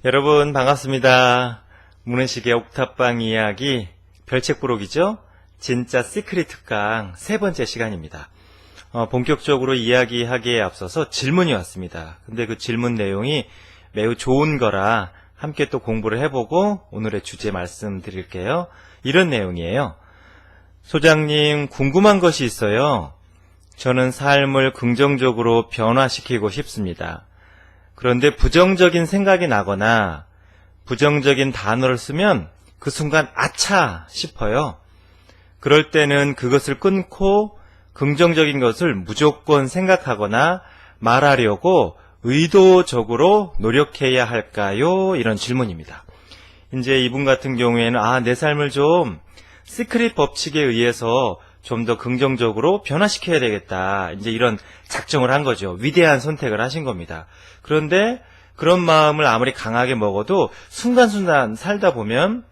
여러분 반갑습니다. 문은식의 옥탑방 이야기 별책부록이죠. 진짜 시크릿 특강 세 번째 시간입니다. 본격적으로 이야기하기에 앞서서 질문이 왔습니다. 근데 그 질문 내용이 매우 좋은 거라 함께 또 공부를 해보고 오늘의 주제 말씀드릴게요. 이런 내용이에요. 소장님, 궁금한 것이 있어요. 저는 삶을 긍정적으로 변화시키고 싶습니다. 그런데 부정적인 생각이 나거나 부정적인 단어를 쓰면 그 순간 아차 싶어요. 그럴 때는 그것을 끊고 긍정적인 것을 무조건 생각하거나 말하려고 의도적으로 노력해야 할까요? 이런 질문입니다. 이제 이분 같은 경우에는 내 삶을 좀 시크릿 법칙에 의해서 좀 더 긍정적으로 변화시켜야 되겠다. 이제 이런 작정을 한 거죠. 위대한 선택을 하신 겁니다. 그런데 그런 마음을 아무리 강하게 먹어도 순간순간 살다 보면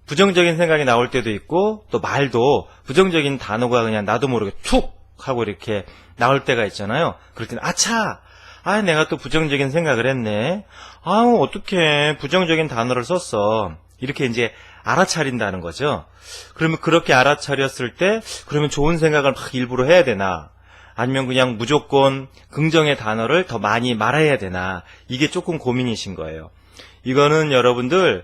부정적인 생각이 나올 때도 있고 또 말도 부정적인 단어가 그냥 나도 모르게 툭 하고 이렇게 나올 때가 있잖아요. 그럴 때는 아차! 내가 또 부정적인 생각을 했네. 어떡해. 부정적인 단어를 썼어. 이렇게 이제 알아차린다는 거죠. 그러면 그렇게 알아차렸을 때 그러면 좋은 생각을 막 일부러 해야 되나? 아니면 그냥 무조건 긍정의 단어를 더 많이 말해야 되나? 이게 조금 고민이신 거예요. 이거는 여러분들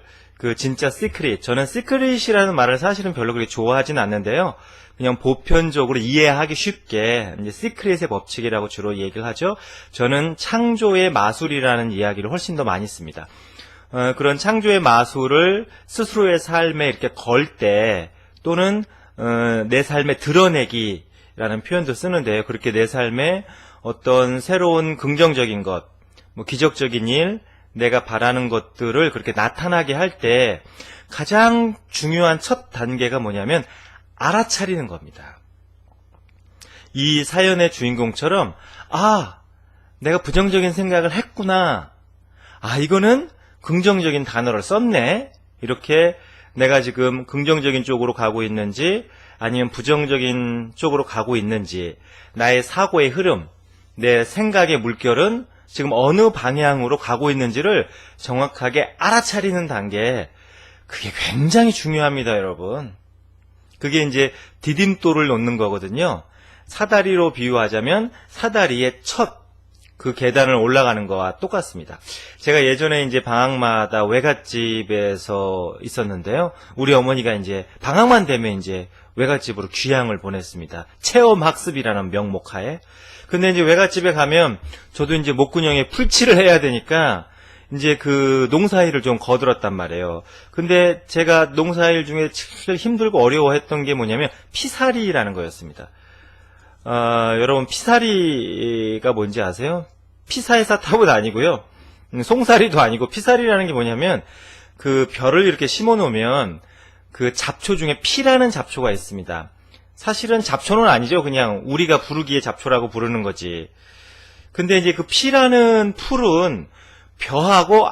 진짜 시크릿, 저는 시크릿이라는 말을 사실은 별로 그렇게 좋아하진 않는데요. 그냥 보편적으로 이해하기 쉽게 이제 시크릿의 법칙이라고 주로 얘기를 하죠. 저는 창조의 마술이라는 이야기를 훨씬 더 많이 씁니다. 그런 창조의 마술을 스스로의 삶에 이렇게 걸 때 또는 내 삶에 드러내기라는 표현도 쓰는데요. 그렇게 내 삶에 어떤 새로운 긍정적인 것, 기적적인 일, 내가 바라는 것들을 그렇게 나타나게 할 때 가장 중요한 첫 단계가 뭐냐면 알아차리는 겁니다. 이 사연의 주인공처럼 내가 부정적인 생각을 했구나. 이거는 긍정적인 단어를 썼네. 이렇게 내가 지금 긍정적인 쪽으로 가고 있는지 아니면 부정적인 쪽으로 가고 있는지 나의 사고의 흐름, 내 생각의 물결은 지금 어느 방향으로 가고 있는지를 정확하게 알아차리는 단계, 그게 굉장히 중요합니다, 여러분. 그게 이제 디딤돌을 놓는 거거든요. 사다리로 비유하자면 사다리의 첫 그 계단을 올라가는 거와 똑같습니다. 제가 예전에 이제 방학마다 외갓집에서 있었는데요. 우리 어머니가 이제 방학만 되면 이제 외갓집으로 귀향을 보냈습니다. 체험학습이라는 명목하에. 근데 이제 외갓집에 가면 저도 이제 목구멍에 풀칠을 해야 되니까 이제 그 농사일을 좀 거들었단 말이에요. 근데 제가 농사일 중에 제일 힘들고 어려워했던 게 뭐냐면 피살이라는 거였습니다. 여러분 피사리가 뭔지 아세요? 피사의 사타구도 아니고요. 송사리도 아니고 피사리라는 게 뭐냐면 그 벼를 이렇게 심어 놓으면 그 잡초 중에 피라는 잡초가 있습니다. 사실은 잡초는 아니죠. 그냥 우리가 부르기에 잡초라고 부르는 거지. 근데 이제 그 피라는 풀은 벼하고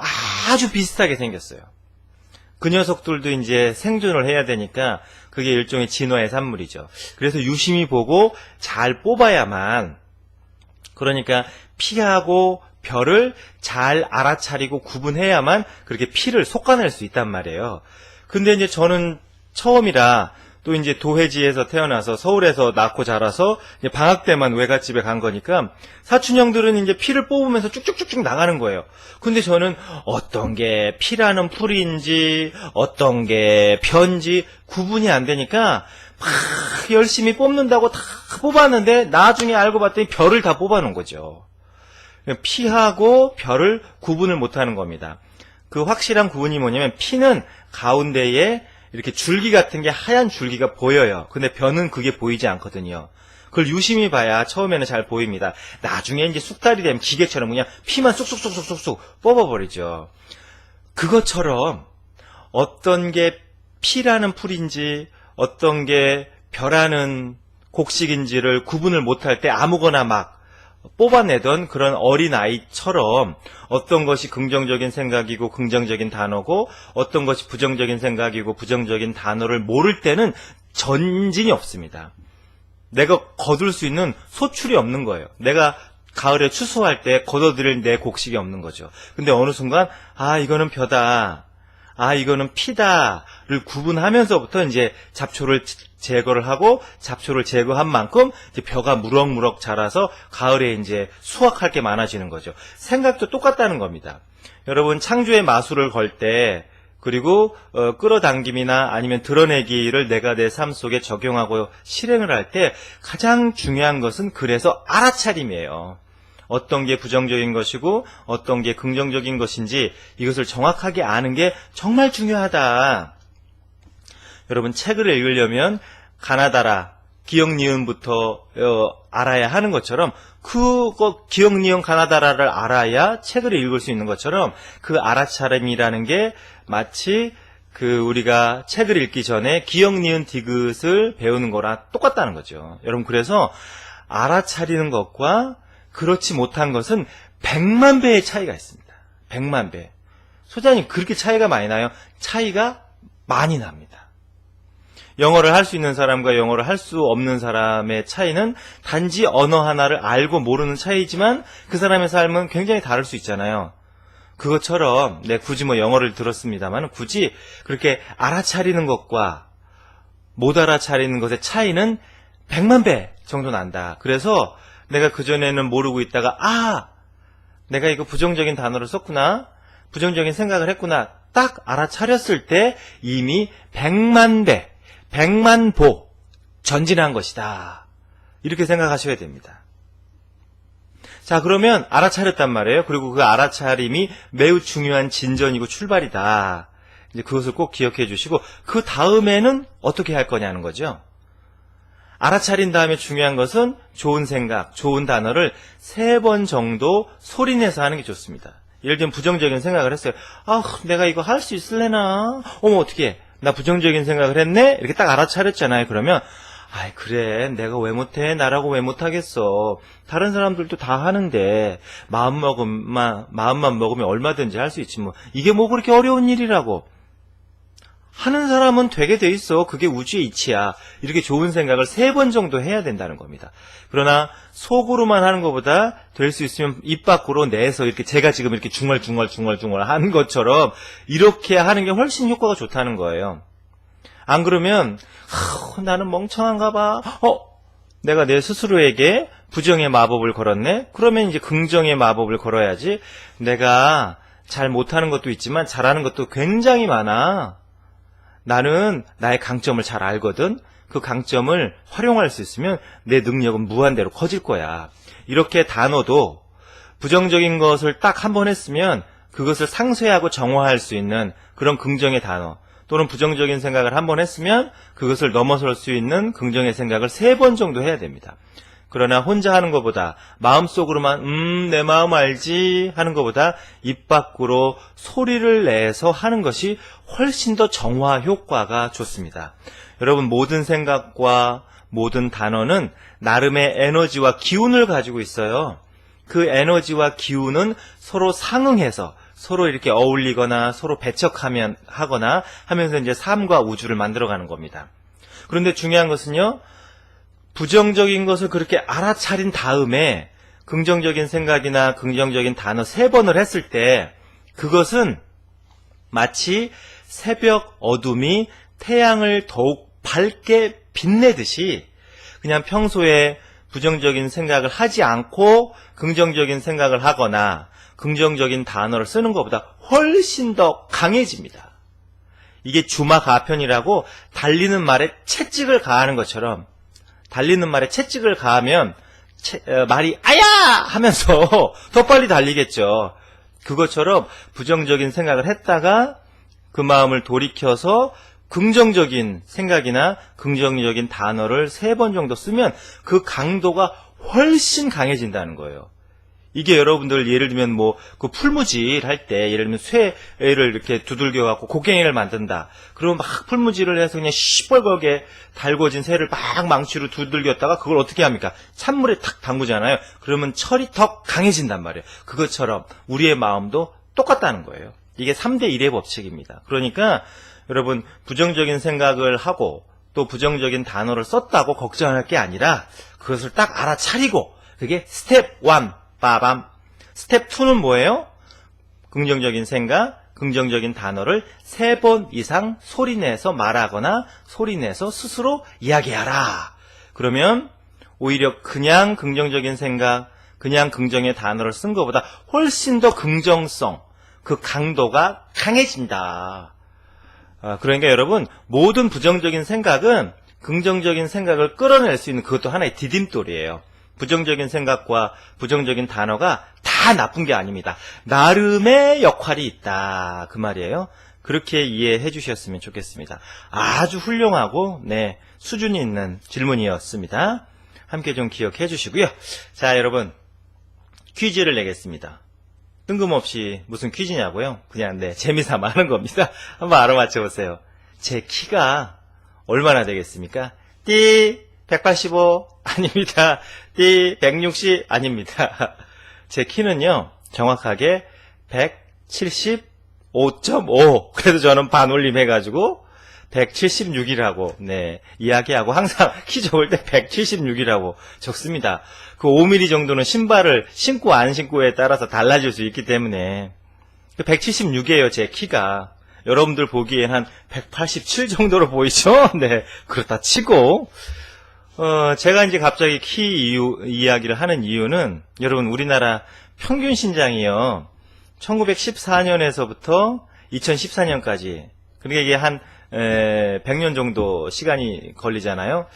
아주 비슷하게 생겼어요. 그 녀석들도 이제 생존을 해야 되니까 그게 일종의 진화의 산물이죠. 그래서 유심히 보고 잘 뽑아야만, 그러니까 피하고 벼를 잘 알아차리고 구분해야만 그렇게 피를 솎아낼 수 있단 말이에요. 근데 이제 저는 처음이라 또 이제 도회지에서 태어나서 서울에서 낳고 자라서 이제 방학 때만 외갓집에 간 거니까 사촌형들은 이제 피를 뽑으면서 쭉쭉쭉쭉 나가는 거예요. 근데 저는 어떤 게 피라는 풀인지 어떤 게 벼인지 구분이 안 되니까 막 열심히 뽑는다고 다 뽑았는데 나중에 알고 봤더니 벼를 다 뽑아놓은 거죠. 피하고 벼를 구분을 못하는 겁니다. 그 확실한 구분이 뭐냐면 피는 가운데에 이렇게 줄기 같은 게 하얀 줄기가 보여요. 근데 벼는 그게 보이지 않거든요. 그걸 유심히 봐야 처음에는 잘 보입니다. 나중에 이제 쑥달이 되면 기계처럼 그냥 피만 쑥쑥쑥쑥쑥 뽑아버리죠. 그것처럼 어떤 게 피라는 풀인지 어떤 게 벼라는 곡식인지를 구분을 못할 때 아무거나 막 뽑아내던 그런 어린아이처럼 어떤 것이 긍정적인 생각이고 긍정적인 단어고 어떤 것이 부정적인 생각이고 부정적인 단어를 모를 때는 전진이 없습니다. 내가 거둘 수 있는 소출이 없는 거예요. 내가 가을에 추수할 때 걷어들일 내 곡식이 없는 거죠. 근데 어느 순간 이거는 벼다, 이거는 피다를 구분하면서부터 이제 잡초를 제거를 하고 잡초를 제거한 만큼 이제 벼가 무럭무럭 자라서 가을에 이제 수확할 게 많아지는 거죠. 생각도 똑같다는 겁니다. 여러분 창조의 마술을 걸 때 그리고 끌어당김이나 아니면 드러내기를 내가 내 삶 속에 적용하고 실행을 할 때 가장 중요한 것은 그래서 알아차림이에요. 어떤 게 부정적인 것이고 어떤 게 긍정적인 것인지 이것을 정확하게 아는 게 정말 중요하다. 여러분 책을 읽으려면 가나다라, 기역, 니은부터 알아야 하는 것처럼 그거 기역, 니은, 가나다라를 알아야 책을 읽을 수 있는 것처럼 그 알아차림이라는 게 마치 우리가 책을 읽기 전에 기역, 니은, 디귿을 배우는 거랑 똑같다는 거죠. 여러분 그래서 알아차리는 것과 그렇지 못한 것은 100만 배의 차이가 있습니다. 100만 배. 소장님 그렇게 차이가 많이 나요? 차이가 많이 납니다. 영어를 할 수 있는 사람과 영어를 할 수 없는 사람의 차이는 단지 언어 하나를 알고 모르는 차이지만 그 사람의 삶은 굉장히 다를 수 있잖아요. 그것처럼 굳이 영어를 들었습니다만 굳이 그렇게 알아차리는 것과 못 알아차리는 것의 차이는 100만 배 정도 난다. 그래서 내가 그전에는 모르고 있다가 내가 이거 부정적인 단어를 썼구나, 부정적인 생각을 했구나 딱 알아차렸을 때 이미 100만 배, 100만 보 전진한 것이다. 이렇게 생각하셔야 됩니다. 자, 그러면 알아차렸단 말이에요. 그리고 그 알아차림이 매우 중요한 진전이고 출발이다. 이제 그것을 꼭 기억해 주시고 그 다음에는 어떻게 할 거냐는 거죠. 알아차린 다음에 중요한 것은 좋은 생각, 좋은 단어를 3번 정도 소리내서 하는 게 좋습니다. 예를 들면 부정적인 생각을 했어요. 내가 이거 할 수 있을래나? 어머 어떡해, 나 부정적인 생각을 했네? 이렇게 딱 알아차렸잖아요. 그러면 그래, 내가 왜 못해? 나라고 왜 못하겠어? 다른 사람들도 다 하는데 마음만 먹으면 얼마든지 할 수 있지 이게 그렇게 어려운 일이라고. 하는 사람은 되게 돼 있어. 그게 우주의 이치야. 이렇게 좋은 생각을 3번 정도 해야 된다는 겁니다. 그러나 속으로만 하는 것보다 될 수 있으면 입 밖으로 내서 이렇게 제가 지금 이렇게 중얼중얼 하는 것처럼 이렇게 하는 게 훨씬 효과가 좋다는 거예요. 안 그러면 나는 멍청한가 봐. 내가 내 스스로에게 부정의 마법을 걸었네? 그러면 이제 긍정의 마법을 걸어야지. 내가 잘 못하는 것도 있지만 잘하는 것도 굉장히 많아. 나는 나의 강점을 잘 알거든. 그 강점을 활용할 수 있으면 내 능력은 무한대로 커질 거야. 이렇게 단어도 부정적인 것을 딱 한 번 했으면 그것을 상쇄하고 정화할 수 있는 그런 긍정의 단어, 또는 부정적인 생각을 한 번 했으면 그것을 넘어설 수 있는 긍정의 생각을 3번 정도 해야 됩니다. 그러나 혼자 하는 것보다 마음속으로만 내 마음 알지 하는 것보다 입 밖으로 소리를 내서 하는 것이 훨씬 더 정화 효과가 좋습니다. 여러분 모든 생각과 모든 단어는 나름의 에너지와 기운을 가지고 있어요. 그 에너지와 기운은 서로 상응해서 서로 이렇게 어울리거나 서로 배척하거나 하면서 이제 삶과 우주를 만들어가는 겁니다. 그런데 중요한 것은요, 부정적인 것을 그렇게 알아차린 다음에 긍정적인 생각이나 긍정적인 단어 3번을 했을 때 그것은 마치 새벽 어둠이 태양을 더욱 밝게 빛내듯이 그냥 평소에 부정적인 생각을 하지 않고 긍정적인 생각을 하거나 긍정적인 단어를 쓰는 것보다 훨씬 더 강해집니다. 이게 주마가편이라고 달리는 말에 채찍을 가하는 것처럼, 달리는 말에 채찍을 가하면 말이 아야 하면서 더 빨리 달리겠죠. 그것처럼 부정적인 생각을 했다가 그 마음을 돌이켜서 긍정적인 생각이나 긍정적인 단어를 3번 정도 쓰면 그 강도가 훨씬 강해진다는 거예요. 이게 여러분들 예를 들면 그 풀무질 할 때 예를 들면 쇠를 이렇게 두들겨 갖고 곡괭이를 만든다. 그러면 막 풀무질을 해서 그냥 시뻘겋게 달궈진 쇠를 막 망치로 두들겼다가 그걸 어떻게 합니까? 찬물에 탁 담그잖아요. 그러면 철이 더 강해진단 말이에요. 그것처럼 우리의 마음도 똑같다는 거예요. 이게 3대 1의 법칙입니다. 그러니까 여러분 부정적인 생각을 하고 또 부정적인 단어를 썼다고 걱정할 게 아니라 그것을 딱 알아차리고 그게 스텝 1. 빠밤. 스텝 2는 뭐예요? 긍정적인 생각, 긍정적인 단어를 3번 이상 소리내서 말하거나 소리내서 스스로 이야기하라. 그러면 오히려 그냥 긍정적인 생각, 그냥 긍정의 단어를 쓴 것보다 훨씬 더 긍정성, 그 강도가 강해진다. 그러니까 여러분, 모든 부정적인 생각은 긍정적인 생각을 끌어낼 수 있는 그것도 하나의 디딤돌이에요. 부정적인 생각과 부정적인 단어가 다 나쁜 게 아닙니다. 나름의 역할이 있다. 그 말이에요. 그렇게 이해해 주셨으면 좋겠습니다. 아주 훌륭하고, 네, 수준이 있는 질문이었습니다. 함께 좀 기억해 주시고요. 자, 여러분, 퀴즈를 내겠습니다. 뜬금없이 무슨 퀴즈냐고요? 그냥, 네, 재미삼아 하는 겁니다. 한번 알아맞혀 보세요. 제 키가 얼마나 되겠습니까? 띠 185 아닙니다. 띠 160 아닙니다. 제 키는요, 정확하게 175.5. 그래서 저는 반올림 해가지고 176이라고, 네, 이야기하고 항상 키 적을 때 176이라고 적습니다. 그 5mm 정도는 신발을 신고 안 신고에 따라서 달라질 수 있기 때문에 176이에요, 제 키가. 여러분들 보기엔 한 187 정도로 보이죠? 네, 그렇다 치고, 제가 이제 갑자기 키 이야기를 하는 이유는, 여러분, 우리나라 평균 신장이요, 1914년에서부터 2014년까지, 그러니까 이게 한 100년 정도 시간이 걸리잖아요.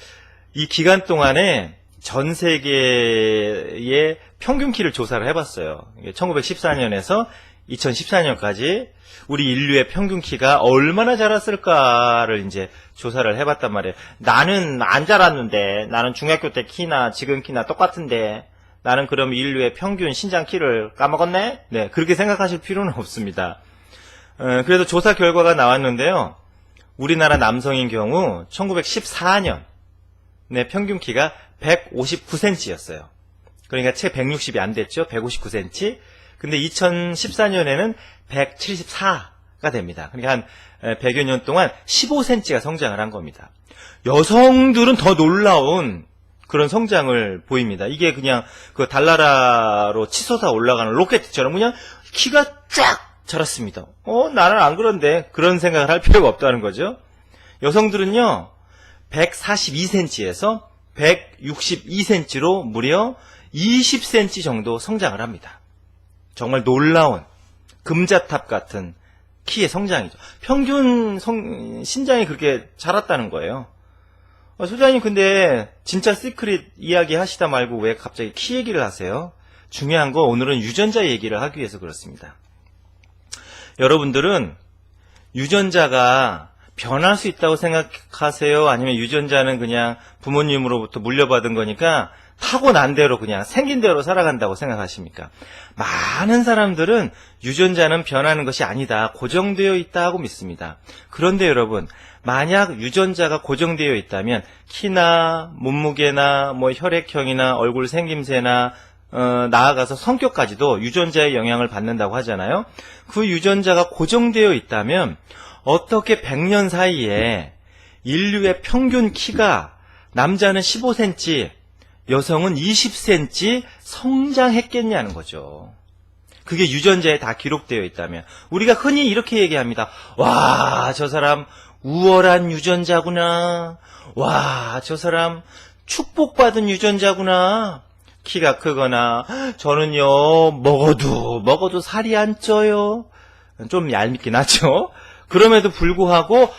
이 기간 동안에 전 세계의 평균 키를 조사를 해봤어요. 1914년에서 2014년까지 우리 인류의 평균 키가 얼마나 자랐을까를 이제 조사를 해봤단 말이에요. 나는 안 자랐는데, 나는 중학교 때 키나 지금 키나 똑같은데, 나는 그럼 인류의 평균 신장 키를 까먹었네? 네, 그렇게 생각하실 필요는 없습니다. 그래서 조사 결과가 나왔는데요. 우리나라 남성인 경우 1914년 네, 평균 키가 159cm였어요. 그러니까 채 160이 안 됐죠. 159cm. 근데 2014년에는 174가 됩니다. 그러니까 한 100여 년 동안 15cm가 성장을 한 겁니다. 여성들은 더 놀라운 그런 성장을 보입니다. 이게 그냥 그 달나라로 치솟아 올라가는 로켓처럼 그냥 키가 쫙 자랐습니다. 나는 안 그런데 그런 생각을 할 필요가 없다는 거죠. 여성들은요 142cm에서 162cm로 무려 20cm 정도 성장을 합니다. 정말 놀라운 금자탑 같은 키의 성장이죠. 평균 신장이 그렇게 자랐다는 거예요. 소장님 근데 진짜 시크릿 이야기 하시다 말고 왜 갑자기 키 얘기를 하세요? 중요한 거 오늘은 유전자 얘기를 하기 위해서 그렇습니다. 여러분들은 유전자가 변할 수 있다고 생각하세요? 아니면 유전자는 그냥 부모님으로부터 물려받은 거니까 타고난 대로 그냥 생긴 대로 살아간다고 생각하십니까? 많은 사람들은 유전자는 변하는 것이 아니다. 고정되어 있다고 믿습니다. 그런데 여러분, 만약 유전자가 고정되어 있다면 키나 몸무게나 뭐 혈액형이나 얼굴 생김새나 나아가서 성격까지도 유전자의 영향을 받는다고 하잖아요. 그 유전자가 고정되어 있다면 어떻게 100년 사이에 인류의 평균 키가 남자는 15cm, 여성은 20cm 성장했겠냐는 거죠. 그게 유전자에 다 기록되어 있다면. 우리가 흔히 이렇게 얘기합니다. 와, 저 사람 우월한 유전자구나. 와, 저 사람 축복받은 유전자구나. 키가 크거나 저는요 먹어도 살이 안 쪄요. 좀 얄밉긴 하죠. 그럼에도 불구하고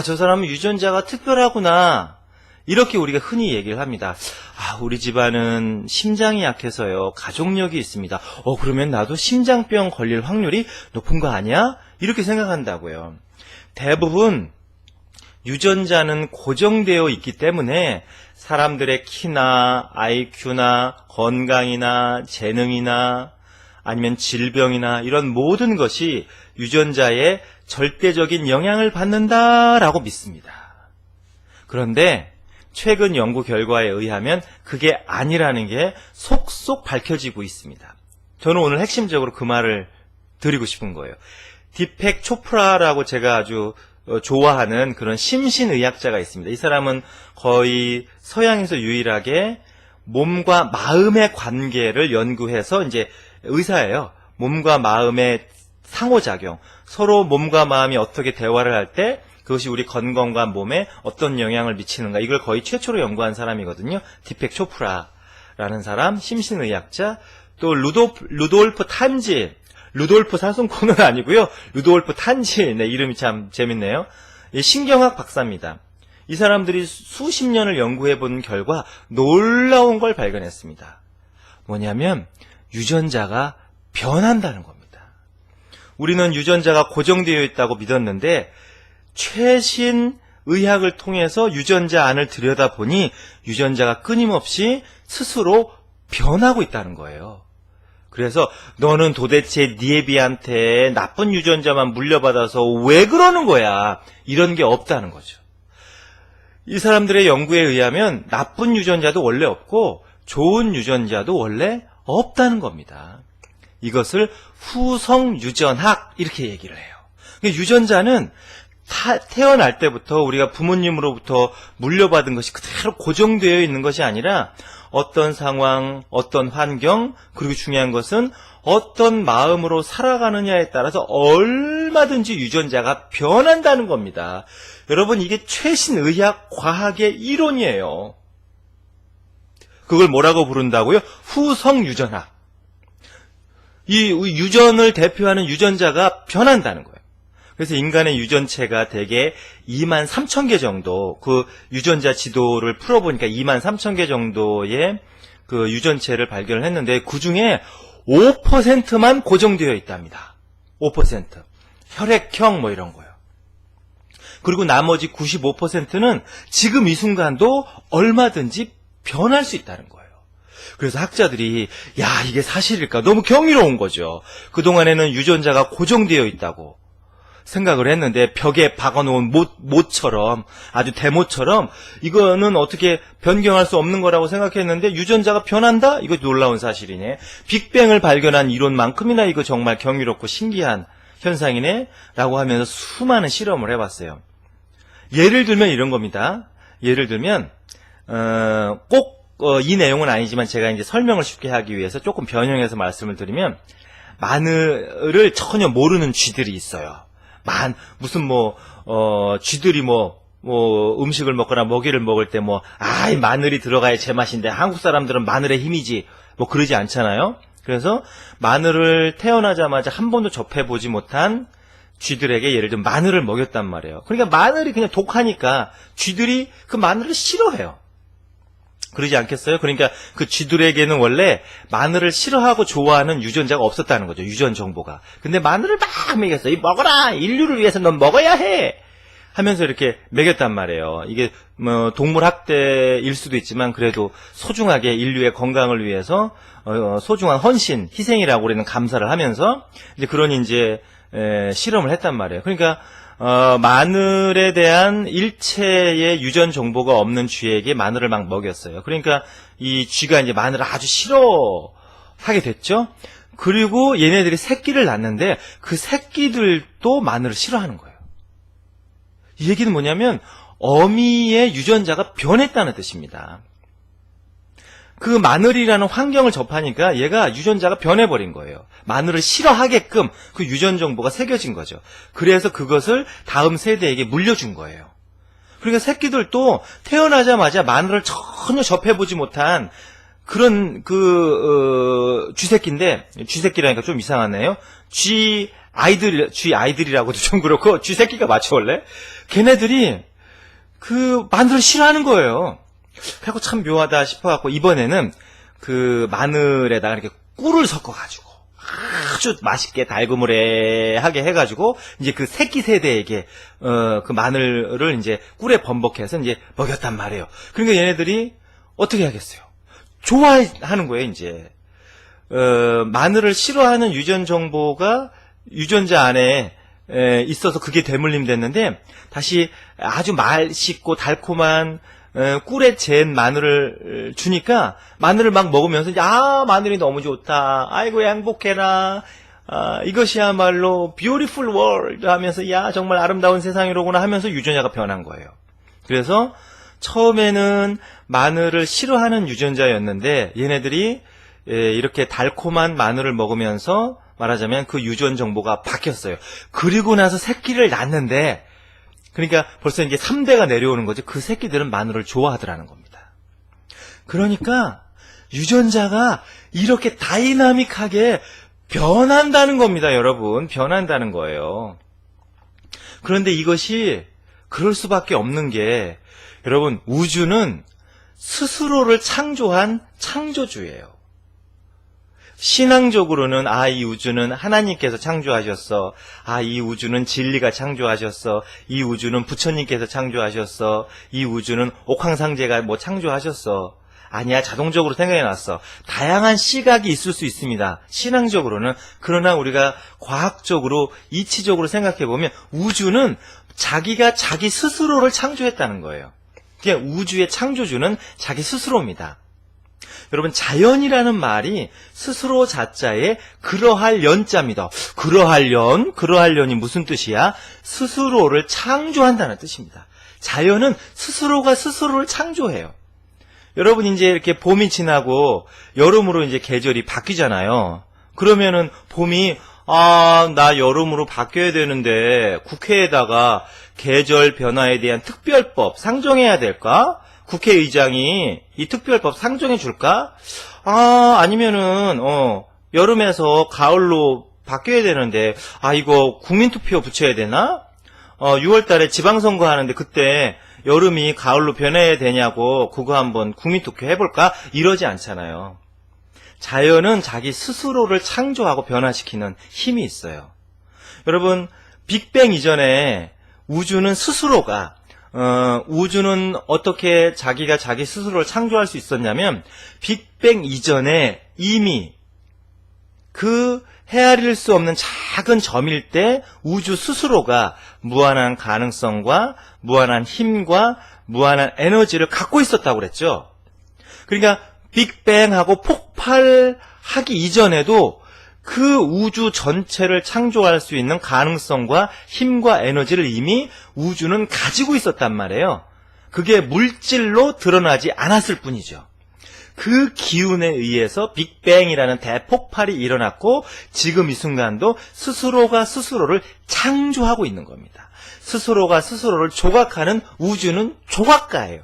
저 사람은 유전자가 특별하구나. 이렇게 우리가 흔히 얘기를 합니다. 우리 집안은 심장이 약해서요. 가족력이 있습니다. 그러면 나도 심장병 걸릴 확률이 높은 거 아니야? 이렇게 생각한다고요. 대부분 유전자는 고정되어 있기 때문에 사람들의 키나 IQ나 건강이나 재능이나 아니면 질병이나 이런 모든 것이 유전자의 절대적인 영향을 받는다라고 믿습니다. 그런데 최근 연구 결과에 의하면 그게 아니라는 게 속속 밝혀지고 있습니다. 저는 오늘 핵심적으로 그 말을 드리고 싶은 거예요. 디펙 초프라라고 제가 아주 좋아하는 그런 심신의학자가 있습니다. 이 사람은 거의 서양에서 유일하게 몸과 마음의 관계를 연구해서 이제 의사예요. 몸과 마음의 상호작용, 서로 몸과 마음이 어떻게 대화를 할 때 그것이 우리 건강과 몸에 어떤 영향을 미치는가, 이걸 거의 최초로 연구한 사람이거든요. 디펙 초프라라는 사람, 심신의학자. 또 루돌프 탄지, 루돌프 사슴코는 아니고요. 루돌프 탄지, 네, 이름이 참 재밌네요. 신경학 박사입니다. 이 사람들이 수십 년을 연구해 본 결과 놀라운 걸 발견했습니다. 뭐냐면 유전자가 변한다는 겁니다. 우리는 유전자가 고정되어 있다고 믿었는데 최신 의학을 통해서 유전자 안을 들여다보니 유전자가 끊임없이 스스로 변하고 있다는 거예요. 그래서 너는 도대체 네 애비한테 나쁜 유전자만 물려받아서 왜 그러는 거야? 이런 게 없다는 거죠. 이 사람들의 연구에 의하면 나쁜 유전자도 원래 없고 좋은 유전자도 원래 없다는 겁니다. 이것을 후성유전학 이렇게 얘기를 해요. 유전자는 태어날 때부터 우리가 부모님으로부터 물려받은 것이 그대로 고정되어 있는 것이 아니라 어떤 상황, 어떤 환경, 그리고 중요한 것은 어떤 마음으로 살아가느냐에 따라서 얼마든지 유전자가 변한다는 겁니다. 여러분, 이게 최신 의학 과학의 이론이에요. 그걸 뭐라고 부른다고요? 후성유전학. 이 유전을 대표하는 유전자가 변한다는 거예요. 그래서 인간의 유전체가 대개 23,000개 정도, 그 유전자 지도를 풀어보니까 23,000개 정도의 그 유전체를 발견을 했는데 그 중에 5%만 고정되어 있답니다. 5%. 혈액형 뭐 이런 거요. 그리고 나머지 95%는 지금 이 순간도 얼마든지 변할 수 있다는 거예요. 그래서 학자들이 야, 이게 사실일까? 너무 경이로운 거죠. 그동안에는 유전자가 고정되어 있다고 생각을 했는데 벽에 박아놓은 못처럼, 아주 대못처럼 이거는 어떻게 변경할 수 없는 거라고 생각했는데 유전자가 변한다? 이거 놀라운 사실이네. 빅뱅을 발견한 이론만큼이나 이거 정말 경이롭고 신기한 현상이네 라고 하면서 수많은 실험을 해봤어요. 예를 들면 이런 겁니다. 예를 들면 꼭 이 내용은 아니지만 제가 이제 설명을 쉽게 하기 위해서 조금 변형해서 말씀을 드리면 마늘을 전혀 모르는 쥐들이 있어요. 무슨 쥐들이 음식을 먹거나 먹이를 먹을 때 마늘이 들어가야 제맛인데 한국 사람들은 마늘의 힘이지 그러지 않잖아요. 그래서 마늘을 태어나자마자 한 번도 접해보지 못한 쥐들에게 예를 들면 마늘을 먹였단 말이에요. 그러니까 마늘이 그냥 독하니까 쥐들이 그 마늘을 싫어해요. 그러지 않겠어요? 그러니까 그 쥐들에게는 원래 마늘을 싫어하고 좋아하는 유전자가 없었다는 거죠. 유전 정보가. 근데 마늘을 막 먹였어요. 먹어라! 인류를 위해서 넌 먹어야 해! 하면서 이렇게 먹였단 말이에요. 이게 동물 학대일 수도 있지만 그래도 소중하게 인류의 건강을 위해서 소중한 헌신, 희생이라고 우리는 감사를 하면서 이제 그런 실험을 했단 말이에요. 그러니까 마늘에 대한 일체의 유전 정보가 없는 쥐에게 마늘을 막 먹였어요. 그러니까 이 쥐가 이제 마늘을 아주 싫어하게 됐죠. 그리고 얘네들이 새끼를 낳는데 그 새끼들도 마늘을 싫어하는 거예요. 이 얘기는 뭐냐면 어미의 유전자가 변했다는 뜻입니다. 그 마늘이라는 환경을 접하니까 얘가 유전자가 변해버린 거예요. 마늘을 싫어하게끔 그 유전 정보가 새겨진 거죠. 그래서 그것을 다음 세대에게 물려준 거예요. 그러니까 새끼들도 태어나자마자 마늘을 전혀 접해보지 못한 그런 쥐새끼인데, 쥐새끼라니까 좀 이상하네요. 쥐 아이들이라고도 좀 그렇고, 쥐새끼가 맞죠, 원래? 걔네들이 그 마늘을 싫어하는 거예요. 그래서 참 묘하다 싶어갖고 이번에는 그 마늘에다가 이렇게 꿀을 섞어가지고 아주 맛있게 달그물하게 해가지고 이제 그 새끼 세대에게 그 마늘을 이제 꿀에 번복해서 이제 먹였단 말이에요. 그러니까 얘네들이 어떻게 하겠어요? 좋아하는 거예요, 이제. 마늘을 싫어하는 유전 정보가 유전자 안에 있어서 그게 대물림 됐는데 다시 아주 맛있고 달콤한 꿀에 잰 마늘을 주니까 마늘을 막 먹으면서 마늘이 너무 좋다. 아이고 행복해라. 이것이야말로 beautiful world 하면서 정말 아름다운 세상이로구나 하면서 유전자가 변한 거예요. 그래서 처음에는 마늘을 싫어하는 유전자였는데 얘네들이 이렇게 달콤한 마늘을 먹으면서 말하자면 그 유전 정보가 바뀌었어요. 그리고 나서 새끼를 낳는데, 그러니까 벌써 이게 3대가 내려오는 거지. 그 새끼들은 마늘을 좋아하더라는 겁니다. 그러니까 유전자가 이렇게 다이나믹하게 변한다는 겁니다, 여러분. 변한다는 거예요. 그런데 이것이 그럴 수밖에 없는 게, 여러분, 우주는 스스로를 창조한 창조주예요. 신앙적으로는 이 우주는 하나님께서 창조하셨어. 이 우주는 진리가 창조하셨어. 이 우주는 부처님께서 창조하셨어. 이 우주는 옥황상제가 창조하셨어. 아니야, 자동적으로 생각이 났어. 다양한 시각이 있을 수 있습니다. 신앙적으로는. 그러나 우리가 과학적으로, 이치적으로 생각해보면 우주는 자기가 자기 스스로를 창조했다는 거예요. 그러니까 우주의 창조주는 자기 스스로입니다. 여러분, 자연이라는 말이 스스로 자자에 그러할 연자입니다. 그러할련이 무슨 뜻이야? 스스로를 창조한다는 뜻입니다. 자연은 스스로가 스스로를 창조해요. 여러분, 이제 이렇게 봄이 지나고 여름으로 이제 계절이 바뀌잖아요. 그러면은 봄이 나 여름으로 바뀌어야 되는데 국회에다가 계절 변화에 대한 특별법 상정해야 될까? 국회의장이 이 특별법 상정해 줄까? 아니면은 여름에서 가을로 바뀌어야 되는데 이거 국민투표 붙여야 되나? 6월 달에 지방선거 하는데 그때 여름이 가을로 변해야 되냐고 그거 한번 국민투표 해볼까? 이러지 않잖아요. 자연은 자기 스스로를 창조하고 변화시키는 힘이 있어요. 여러분, 빅뱅 이전에 우주는 스스로가 우주는 어떻게 자기가 자기 스스로를 창조할 수 있었냐면, 빅뱅 이전에 이미 그 헤아릴 수 없는 작은 점일 때 우주 스스로가 무한한 가능성과 무한한 힘과 무한한 에너지를 갖고 있었다고 그랬죠. 그러니까 빅뱅하고 폭발하기 이전에도 그 우주 전체를 창조할 수 있는 가능성과 힘과 에너지를 이미 우주는 가지고 있었단 말이에요. 그게 물질로 드러나지 않았을 뿐이죠. 그 기운에 의해서 빅뱅이라는 대폭발이 일어났고 지금 이 순간도 스스로가 스스로를 창조하고 있는 겁니다. 스스로가 스스로를 조각하는 우주는 조각가예요.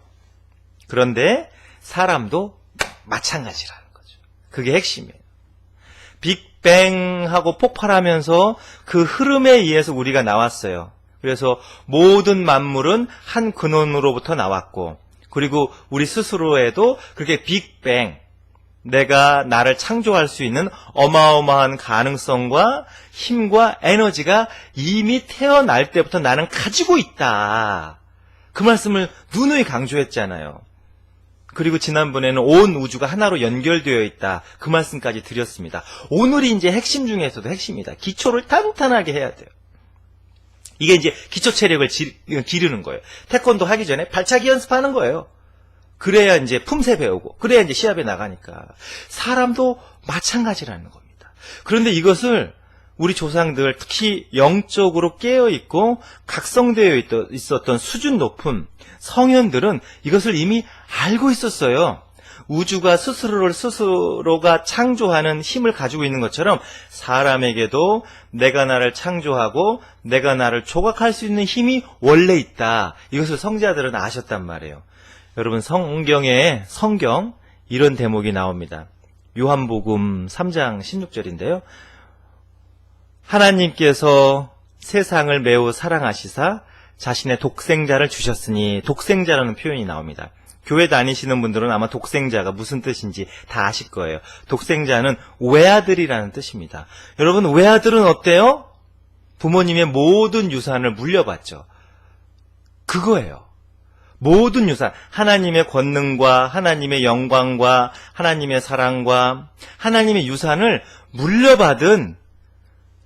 그런데 사람도 마찬가지라는 거죠. 그게 핵심이에요. 빅뱅하고 폭발하면서 그 흐름에 의해서 우리가 나왔어요. 그래서 모든 만물은 한 근원으로부터 나왔고, 그리고 우리 스스로에도 그렇게 빅뱅, 내가 나를 창조할 수 있는 어마어마한 가능성과 힘과 에너지가 이미 태어날 때부터 나는 가지고 있다. 그 말씀을 누누이 강조했잖아요. 그리고 지난번에는 온 우주가 하나로 연결되어 있다. 그 말씀까지 드렸습니다. 오늘이 이제 핵심 중에서도 핵심이다. 기초를 탄탄하게 해야 돼요. 이게 이제 기초 체력을 기르는 거예요. 태권도 하기 전에 발차기 연습하는 거예요. 그래야 이제 품새 배우고, 그래야 이제 시합에 나가니까. 사람도 마찬가지라는 겁니다. 그런데 이것을 우리 조상들, 특히 영적으로 깨어있고 각성되어 있었던 수준 높은 성현들은 이것을 이미 알고 있었어요. 우주가 스스로가 창조하는 힘을 가지고 있는 것처럼 사람에게도 내가 나를 창조하고 내가 나를 조각할 수 있는 힘이 원래 있다. 이것을 성자들은 아셨단 말이에요. 여러분, 성경 이런 대목이 나옵니다. 요한복음 3장 16절인데요. 하나님께서 세상을 매우 사랑하시사 자신의 독생자를 주셨으니, 독생자라는 표현이 나옵니다. 교회 다니시는 분들은 아마 독생자가 무슨 뜻인지 다 아실 거예요. 독생자는 외아들이라는 뜻입니다. 여러분, 외아들은 어때요? 부모님의 모든 유산을 물려받죠. 그거예요. 모든 유산, 하나님의 권능과 하나님의 영광과 하나님의 사랑과 하나님의 유산을 물려받은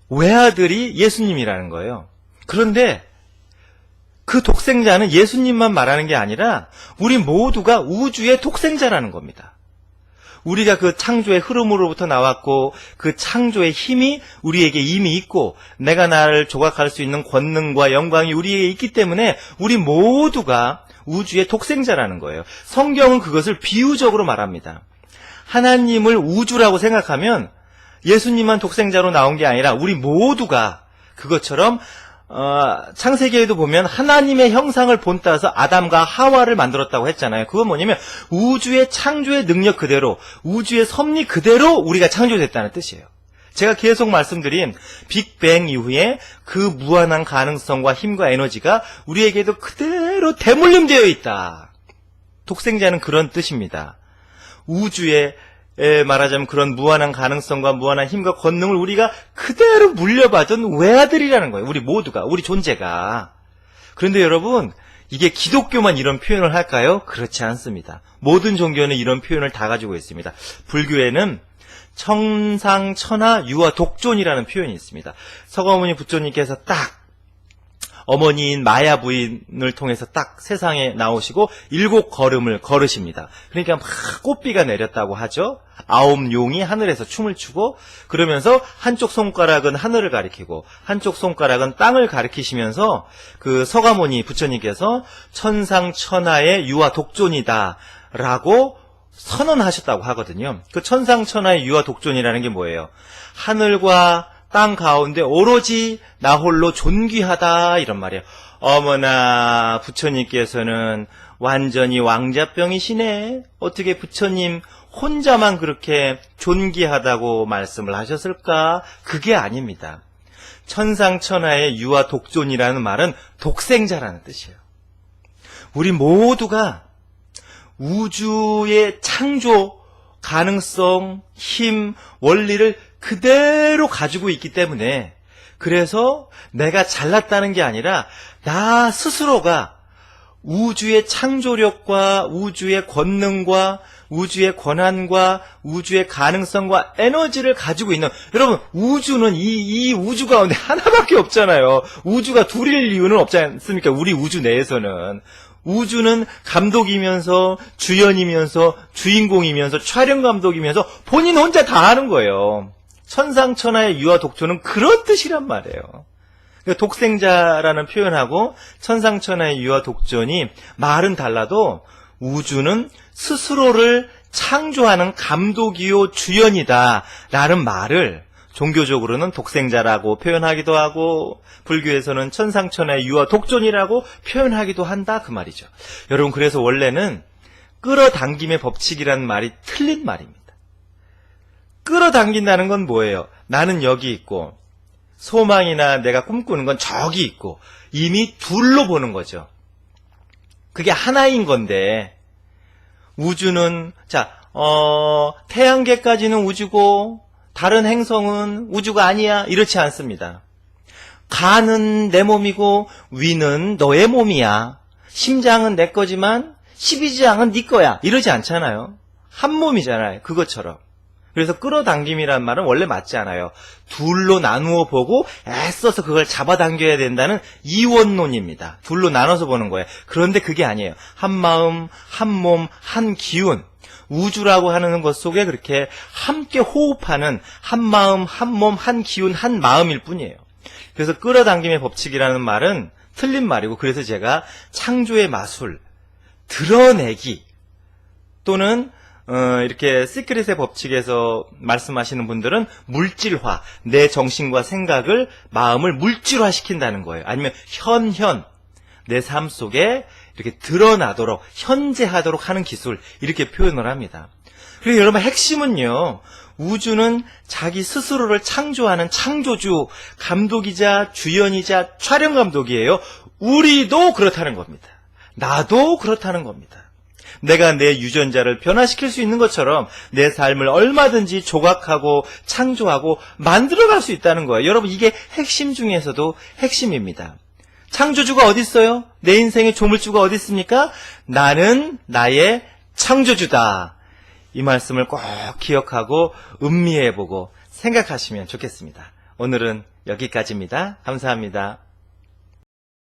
외아들이 예수님이라는 거예요. 그런데 그 독생자는 예수님만 말하는 게 아니라 우리 모두가 우주의 독생자라는 겁니다. 우리가 그 창조의 흐름으로부터 나왔고 그 창조의 힘이 우리에게 이미 있고 내가 나를 조각할 수 있는 권능과 영광이 우리에게 있기 때문에 우리 모두가 우주의 독생자라는 거예요. 성경은 그것을 비유적으로 말합니다. 하나님을 우주라고 생각하면 예수님만 독생자로 나온 게 아니라 우리 모두가 그것처럼 창세기에도 보면 하나님의 형상을 본따서 아담과 하와를 만들었다고 했잖아요. 그건 뭐냐면 우주의 창조의 능력 그대로, 우주의 섭리 그대로 우리가 창조됐다는 뜻이에요. 제가 계속 말씀드린 빅뱅 이후에 그 무한한 가능성과 힘과 에너지가 우리에게도 그대로 대물림되어 있다. 독생자는 그런 뜻입니다. 우주에 말하자면 그런 무한한 가능성과 무한한 힘과 권능을 우리가 그대로 물려받은 외아들이라는 거예요. 우리 모두가, 우리 존재가. 그런데 여러분, 이게 기독교만 이런 표현을 할까요? 그렇지 않습니다. 모든 종교는 이런 표현을 다 가지고 있습니다. 불교에는 천상, 천하, 유아, 독존이라는 표현이 있습니다. 서가모니 부처님께서 딱 어머니인 마야 부인을 통해서 딱 세상에 나오시고 7 걸음을 걸으십니다. 그러니까 막 꽃비가 내렸다고 하죠. 9 용이 하늘에서 춤을 추고 그러면서 한쪽 손가락은 하늘을 가리키고 한쪽 손가락은 땅을 가리키시면서 그 서가모니 부처님께서 천상 천하의 유아 독존이다 라고 선언하셨다고 하거든요. 그 천상 천하의 유아 독존이라는 게 뭐예요? 하늘과 땅 가운데 오로지 나 홀로 존귀하다 이런 말이에요. 어머나 부처님께서는 완전히 왕자병이시네. 어떻게 부처님 혼자만 그렇게 존귀하다고 말씀을 하셨을까? 그게 아닙니다. 천상천하의 유아 독존이라는 말은 독생자라는 뜻이에요. 우리 모두가 우주의 창조 가능성, 힘, 원리를 그대로 가지고 있기 때문에 그래서 내가 잘났다는 게 아니라 나 스스로가 우주의 창조력과 우주의 권능과 우주의 권한과 우주의 가능성과 에너지를 가지고 있는 여러분 우주는 이 우주 가운데 하나밖에 없잖아요. 우주가 둘일 이유는 없지 않습니까? 우리 우주 내에서는 우주는 감독이면서 주연이면서 주인공이면서 촬영 감독이면서 본인 혼자 다 하는 거예요. 천상천하의 유아 독존은 그런 뜻이란 말이에요. 그러니까 독생자라는 표현하고 천상천하의 유아 독존이 말은 달라도 우주는 스스로를 창조하는 감독이요 주연이다 라는 말을 종교적으로는 독생자라고 표현하기도 하고 불교에서는 천상천하의 유아 독존이라고 표현하기도 한다 그 말이죠. 여러분 그래서 원래는 끌어당김의 법칙이라는 말이 틀린 말입니다. 끌어당긴다는 건 뭐예요? 나는 여기 있고 소망이나 내가 꿈꾸는 건 저기 있고 이미 둘로 보는 거죠. 그게 하나인 건데 우주는 태양계까지는 우주고 다른 행성은 우주가 아니야 이렇지 않습니다. 간은 내 몸이고 위는 너의 몸이야. 심장은 내 거지만 12지장은 네 거야 이러지 않잖아요. 한 몸이잖아요. 그것처럼. 그래서 끌어당김이란 말은 원래 맞지 않아요. 둘로 나누어 보고 애써서 그걸 잡아당겨야 된다는 이원론입니다. 둘로 나눠서 보는 거예요. 그런데 그게 아니에요. 한 마음, 한 몸, 한 기운. 우주라고 하는 것 속에 그렇게 함께 호흡하는 한 마음, 한 몸, 한 기운, 한 마음일 뿐이에요. 그래서 끌어당김의 법칙이라는 말은 틀린 말이고 그래서 제가 창조의 마술, 드러내기 또는 이렇게 시크릿의 법칙에서 말씀하시는 분들은 물질화, 내 정신과 생각을, 마음을 물질화시킨다는 거예요. 아니면 내 삶 속에 이렇게 드러나도록, 현재하도록 하는 기술, 이렇게 표현을 합니다. 그리고 여러분 핵심은요, 우주는 자기 스스로를 창조하는 창조주, 감독이자 주연이자 촬영 감독이에요. 우리도 그렇다는 겁니다. 나도 그렇다는 겁니다. 내가 내 유전자를 변화시킬 수 있는 것처럼 내 삶을 얼마든지 조각하고 창조하고 만들어갈 수 있다는 거예요. 여러분 이게 핵심 중에서도 핵심입니다. 창조주가 어디 있어요? 내 인생의 조물주가 어디 있습니까? 나는 나의 창조주다. 이 말씀을 꼭 기억하고 음미해보고 생각하시면 좋겠습니다. 오늘은 여기까지입니다. 감사합니다.